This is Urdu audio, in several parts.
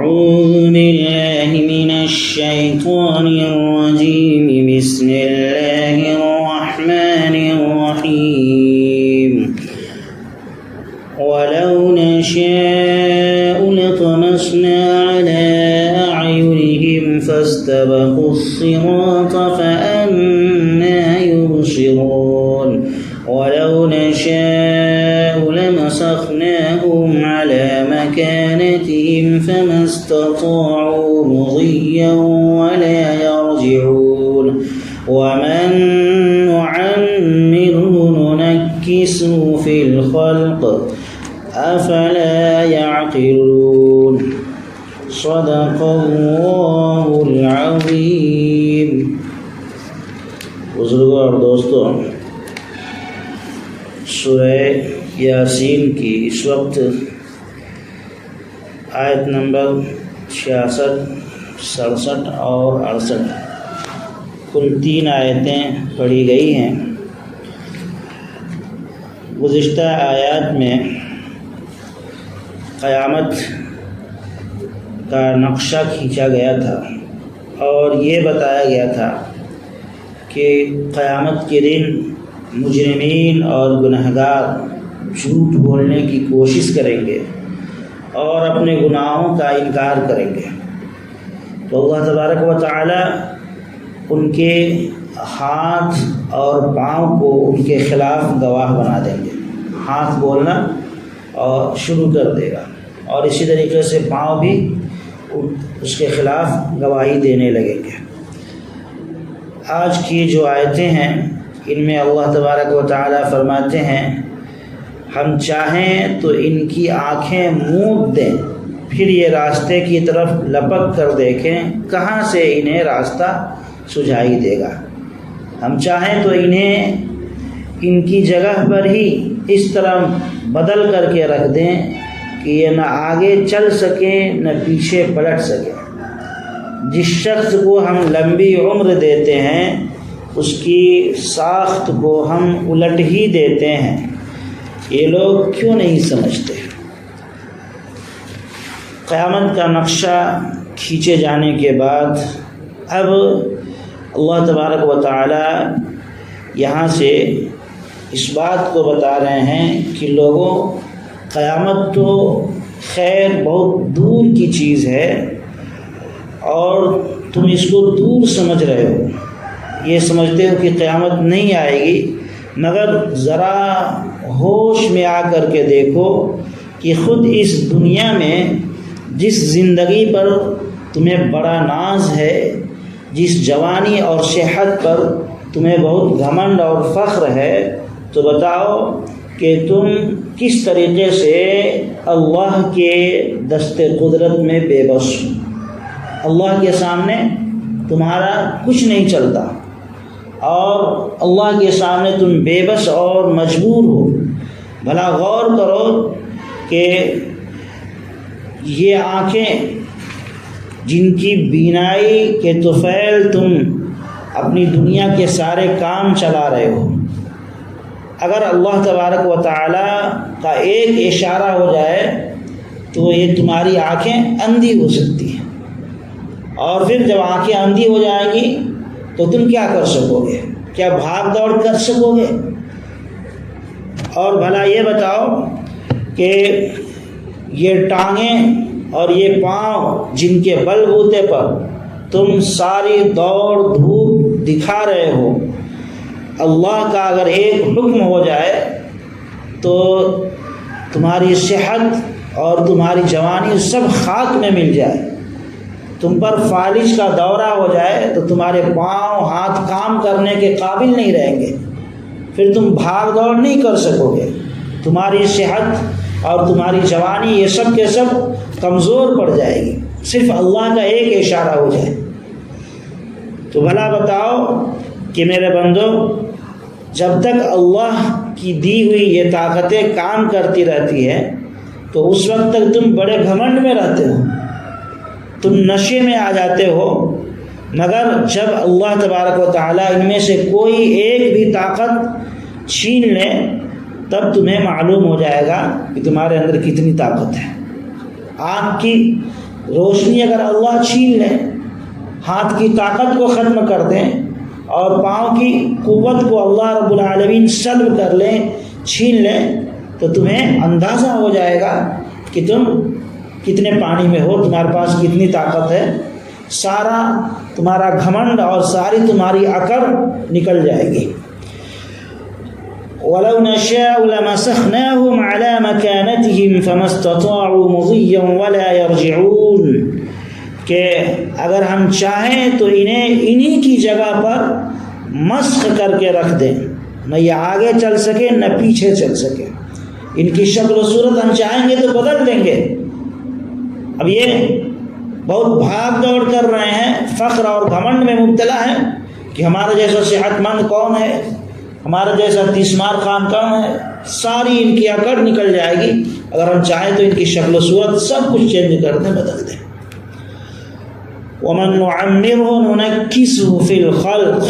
أعوذ بالله من الشيطان الرجيم بسم الله الرحمن الرحيم ولو نشاء لطمسنا على أعينهم فاستبقوا الصراط فأنى يبصرون ولو نشاء لمسخناهم على مكانتهم فما استطاعوا مضيا ولا يرجعون ومن نعمره ننكسه في الخلق أفلا يعقلون صدق الله العظيم. بزرگوں اور دوستوں، سورہ یاسین کی اس وقت آیت نمبر 66، 67 اور 68 کل 3 آیتیں پڑھی گئی ہیں۔ گزشتہ آیات میں قیامت کا نقشہ کھینچا گیا تھا اور یہ بتایا گیا تھا کہ قیامت کے دن مجرمین اور گنہگار جھوٹ بولنے کی کوشش کریں گے اور اپنے گناہوں کا انکار کریں گے، تو اللہ تبارک و تعالی ان کے ہاتھ اور پاؤں کو ان کے خلاف گواہ بنا دیں گے۔ ہاتھ بولنا اور شروع کر دے گا اور اسی طریقے سے پاؤں بھی اس کے خلاف گواہی دینے لگیں گے۔ آج کی جو آیتیں ہیں ان میں اللہ تبارک و تعالی فرماتے ہیں ہم چاہیں تو ان کی آنکھیں موند دیں، پھر یہ راستے کی طرف لپک کر دیکھیں کہاں سے انہیں راستہ سجھائی دے گا۔ ہم چاہیں تو انہیں ان کی جگہ پر ہی اس طرح بدل کر کے رکھ دیں کہ یہ نہ آگے چل سکیں نہ پیچھے پلٹ سکیں۔ جس شخص کو ہم لمبی عمر دیتے ہیں اس کی ساخت کو ہم الٹ ہی دیتے ہیں، یہ لوگ کیوں نہیں سمجھتے؟ قیامت کا نقشہ کھینچے جانے کے بعد اب اللہ تبارک و تعالی یہاں سے اس بات کو بتا رہے ہیں کہ لوگوں، قیامت تو خیر بہت دور کی چیز ہے اور تم اس کو دور سمجھ رہے ہو، یہ سمجھتے ہو کہ قیامت نہیں آئے گی، مگر ذرا ہوش میں آ کر کے دیکھو کہ خود اس دنیا میں جس زندگی پر تمہیں بڑا ناز ہے، جس جوانی اور صحت پر تمہیں بہت گھمنڈ اور فخر ہے، تو بتاؤ کہ تم کس طریقے سے اللہ کے دست قدرت میں بے بس ہو۔ اللہ کے سامنے تمہارا کچھ نہیں چلتا اور اللہ کے سامنے تم بے بس اور مجبور ہو۔ بھلا غور کرو کہ یہ آنکھیں جن کی بینائی کے طفیل تم اپنی دنیا کے سارے کام چلا رہے ہو، اگر اللہ تبارک و تعالی کا ایک اشارہ ہو جائے تو یہ تمہاری آنکھیں اندھی ہو سکتی ہیں، اور پھر جب آنکھیں اندھی ہو جائیں گی تو تم کیا کر سکو گے؟ کیا بھاگ دوڑ کر سکو گے؟ اور بھلا یہ بتاؤ کہ یہ ٹانگیں اور یہ پاؤں جن کے بل بوتے پر تم ساری دوڑ دھوپ دکھا رہے ہو، اللہ کا اگر ایک حکم ہو جائے تو تمہاری صحت اور تمہاری جوانی سب خاک میں مل جائے، تم پر فالج کا دورہ ہو جائے تو تمہارے پاؤں ہاتھ کام کرنے کے قابل نہیں رہیں گے، پھر تم بھاگ دوڑ نہیں کر سکو گے، تمہاری صحت اور تمہاری جوانی یہ سب کے سب کمزور پڑ جائے گی، صرف اللہ کا ایک اشارہ ہو جائے۔ تو بھلا بتاؤ کہ میرے بندو، جب تک اللہ کی دی ہوئی یہ طاقتیں کام کرتی رہتی ہے تو اس وقت تک تم بڑے گھمنڈ میں رہتے ہو، تم نشے میں آ جاتے ہو، مگر جب اللہ تبارک و تعالیٰ ان میں سے کوئی ایک بھی طاقت چھین لے تب تمہیں معلوم ہو جائے گا کہ تمہارے اندر کتنی طاقت ہے۔ آنکھ کی روشنی اگر اللہ چھین لیں، ہاتھ کی طاقت کو ختم کر دیں اور پاؤں کی قوت کو اللہ رب العالمین سلب کر لیں، چھین لیں، تو تمہیں اندازہ ہو جائے گا کہ تم کتنے پانی میں ہو، تمہارے پاس کتنی طاقت ہے، سارا تمہارا گھمنڈ اور ساری تمہاری اکڑ نکل جائے گی۔ وَلَوْ نَشَاءُ لَمَسَخْنَاهُمْ عَلَى مَكَانَتِهِمْ فَمَا اسْتَطَاعُوا مُضِيًّا وَلَا يَرْجِعُونَ، کہ اگر ہم چاہیں تو انہیں انہی کی جگہ پر مسخ کر کے رکھ دیں، نہ یہ آگے چل سکے نہ پیچھے چل سکے، ان کی شکل و صورت ہم چاہیں گے تو بدل دیں گے۔ اب یہ بہت بھاگ دوڑ کر رہے ہیں، فخر اور گھمنڈ میں مبتلا ہیں کہ ہمارا جیسا صحت مند کون ہے، ہمارا جیسا تیسمار خان کون ہے، ساری ان کی اکڑ نکل جائے گی۔ اگر ہم چاہیں تو ان کی شکل و صورت سب کچھ چینج کر دیں، بدل دیں۔ وَمَن نُعَمِّرْهُ نُنَكِّسْهُ فِي الْخَلْقِ،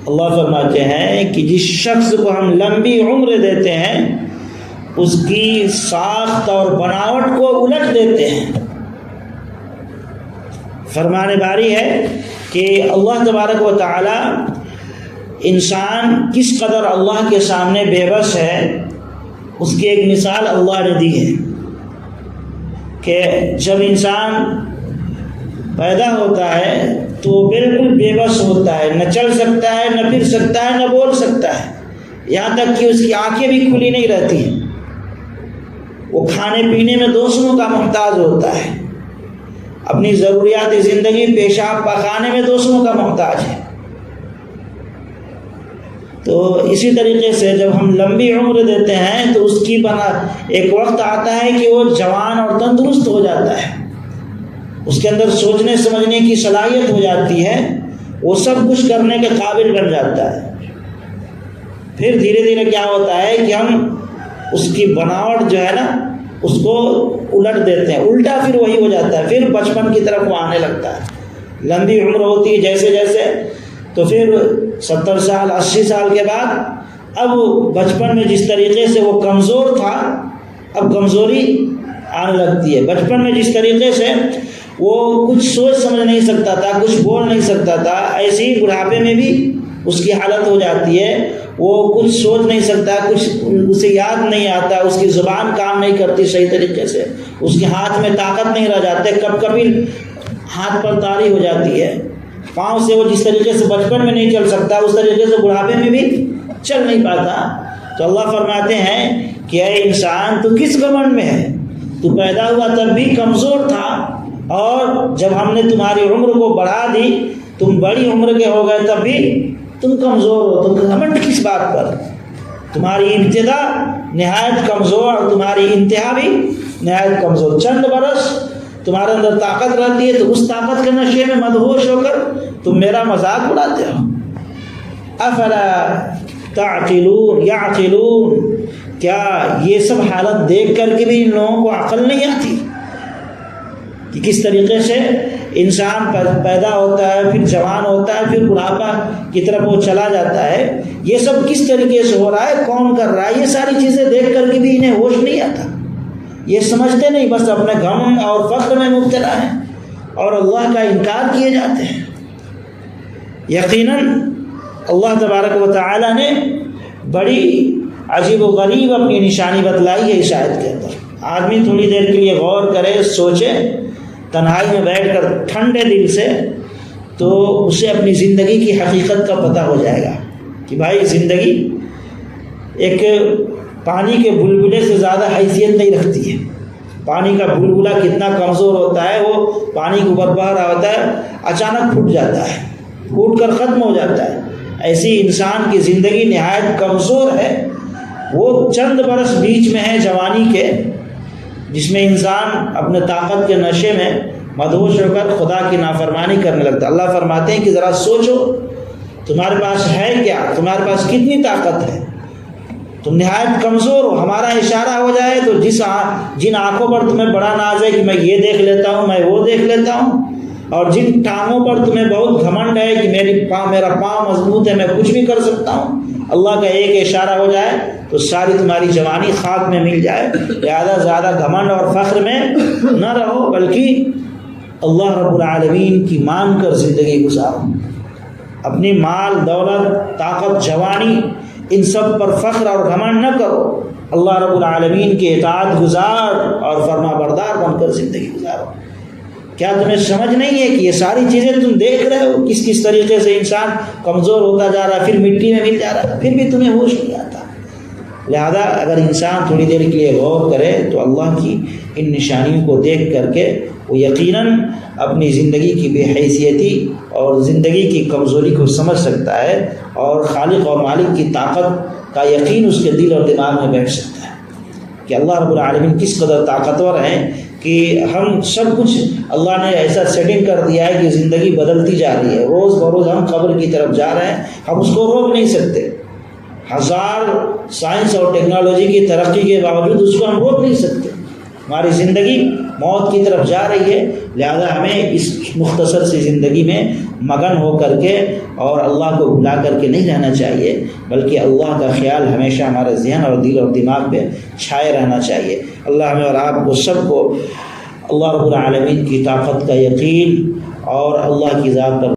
اللہ فرماتے ہیں کہ جس شخص کو ہم لمبی عمر دیتے ہیں اس کی ساخت اور بناوٹ کو الٹ دیتے ہیں۔ فرمان باری ہے کہ اللہ تبارک و تعالی انسان کس قدر اللہ کے سامنے بے بس ہے، اس کی ایک مثال اللہ نے دی ہے کہ جب انسان پیدا ہوتا ہے تو بالکل بے بس ہوتا ہے، نہ چل سکتا ہے، نہ پھر سکتا ہے، نہ بول سکتا ہے، یہاں تک کہ اس کی آنکھیں بھی کھلی نہیں رہتی ہیں۔ وہ کھانے پینے میں دوسروں کا محتاج ہوتا ہے، اپنی ضروریات زندگی پیشاب پخانے میں دوسروں کا محتاج ہے۔ تو اسی طریقے سے جب ہم لمبی عمر دیتے ہیں تو اس کی ایک وقت آتا ہے کہ وہ جوان اور تندرست ہو جاتا ہے، اس کے اندر سوچنے سمجھنے کی صلاحیت ہو جاتی ہے، وہ سب کچھ کرنے کے قابل بن جاتا ہے۔ پھر دھیرے دھیرے کیا ہوتا ہے کہ ہم اس کی بناوٹ جو ہے نا اس کو الٹ دیتے ہیں، الٹا پھر وہی ہو جاتا ہے، پھر بچپن کی طرف وہ آنے لگتا ہے۔ لمبی عمر ہوتی ہے جیسے جیسے تو پھر 70 سال 80 سال کے بعد اب بچپن میں جس طریقے سے وہ کمزور تھا اب کمزوری آنے لگتی ہے۔ بچپن میں جس طریقے سے وہ کچھ سوچ سمجھ نہیں سکتا تھا، کچھ بول نہیں سکتا تھا، ایسے ہی بڑھاپے میں بھی اس کی حالت ہو جاتی ہے، وہ کچھ سوچ نہیں سکتا، کچھ اسے یاد نہیں آتا، اس کی زبان کام نہیں کرتی صحیح طریقے سے، اس کے ہاتھ میں طاقت نہیں رہ جاتے، کب کبھی ہاتھ پر تاری ہو جاتی ہے، پاؤں سے وہ جس طریقے سے بچپن میں نہیں چل سکتا اس طریقے سے بڑھاپے میں بھی چل نہیں پاتا۔ تو اللہ فرماتے ہیں کہ اے انسان تو کس گھمنڈ میں ہے، تو پیدا ہوا تب بھی کمزور تھا، اور جب ہم نے تمہاری عمر کو بڑھا دی، تم بڑی عمر کے ہو گئے تب بھی تم کمزور ہو، تم گھمنڈ کس بات پر؟ تمہاری ابتدا نہایت کمزور اور تمہاری انتہا بھی نہایت کمزور، چند برس تمہارے اندر طاقت رہتی ہے تو اس طاقت کے نشے میں مدہوش ہو کر تم میرا مذاق اڑاتے ہو۔ افلا تعقلون یعقلون، کیا یہ سب حالت دیکھ کر کے بھی ان لوگوں کو عقل نہیں آتی کہ کس طریقے سے انسان پیدا ہوتا ہے، پھر جوان ہوتا ہے، پھر بڑھاپا کی طرف وہ چلا جاتا ہے، یہ سب کس طریقے سے ہو رہا ہے، کون کر رہا ہے، یہ ساری چیزیں دیکھ کر کے بھی انہیں ہوش نہیں آتا، یہ سمجھتے نہیں، بس اپنے غم اور فخر میں مبتلا ہیں اور اللہ کا انکار کیے جاتے ہیں۔ یقیناً اللہ تبارک و تعالی نے بڑی عجیب و غریب اپنی نشانی بتلائی ہے اس آیت کے اندر۔ آدمی تھوڑی دیر کے لیے غور کرے، سوچے تنہائی میں بیٹھ کر ٹھنڈے دل سے، تو اسے اپنی زندگی کی حقیقت کا پتہ ہو جائے گا کہ بھائی زندگی ایک پانی کے بلبلے سے زیادہ حیثیت نہیں رکھتی ہے۔ پانی کا بلبلا کتنا کمزور ہوتا ہے، وہ پانی کے اوپر بہہ رہا ہوتا ہے، اچانک پھوٹ جاتا ہے، پھوٹ کر ختم ہو جاتا ہے۔ ایسی انسان کی زندگی نہایت کمزور ہے، وہ چند برس بیچ میں ہے جوانی کے، جس میں انسان اپنے طاقت کے نشے میں مدہوش ہو کر خدا کی نافرمانی کرنے لگتا ہے۔ اللہ فرماتے ہیں کہ ذرا سوچو تمہارے پاس ہے کیا، تمہارے پاس کتنی طاقت ہے، تم نہایت کمزور ہو۔ ہمارا اشارہ ہو جائے تو جن آنکھوں پر تمہیں بڑا ناز ہے کہ میں یہ دیکھ لیتا ہوں، میں وہ دیکھ لیتا ہوں، اور جن ٹانگوں پر تمہیں بہت گھمنڈ ہے کہ میرا پاؤں مضبوط ہے، میں کچھ بھی کر سکتا ہوں، اللہ کا ایک اشارہ ہو جائے تو ساری تمہاری جوانی خاک میں مل جائے۔ لہذا زیادہ گھمنڈ اور فخر میں نہ رہو، بلکہ اللہ رب العالمین کی مان کر زندگی گزارو، اپنی مال دولت طاقت جوانی ان سب پر فخر اور گھمنڈ نہ کرو، اللہ رب العالمین کے اطاعت گزار اور فرما بردار بن کر زندگی گزارو۔ کیا تمہیں سمجھ نہیں ہے کہ یہ ساری چیزیں تم دیکھ رہے ہو کس کس طریقے سے انسان کمزور ہوتا جا رہا ہے، پھر مٹی میں مل جا رہا ہے، پھر بھی تمہیں ہوش نہیں آتا۔ لہذا اگر انسان تھوڑی دیر کے لیے غور کرے تو اللہ کی ان نشانیوں کو دیکھ کر کے وہ یقیناً اپنی زندگی کی بے حیثیتی اور زندگی کی کمزوری کو سمجھ سکتا ہے، اور خالق اور مالک کی طاقت کا یقین اس کے دل اور دماغ میں بیٹھ سکتا ہے کہ اللہ رب العالمین کس قدر طاقتور ہیں، کہ ہم سب کچھ اللہ نے ایسا سیٹنگ کر دیا ہے کہ زندگی بدلتی جا رہی ہے، روز بروز ہم قبر کی طرف جا رہے ہیں، ہم اس کو روک نہیں سکتے۔ ہزار سائنس اور ٹیکنالوجی کی ترقی کے باوجود اس کو ہم روک نہیں سکتے۔ ہماری زندگی موت کی طرف جا رہی ہے، لہذا ہمیں اس مختصر سی زندگی میں مگن ہو کر کے اور اللہ کو بھلا کر کے نہیں رہنا چاہیے، بلکہ اللہ کا خیال ہمیشہ ہمارے ذہن اور دل اور دماغ پہ چھائے رہنا چاہیے۔ اللہ ہمیں اور آپ کو سب کو اللہ رب العالمین کی طاقت کا یقین اور اللہ کی ذات پر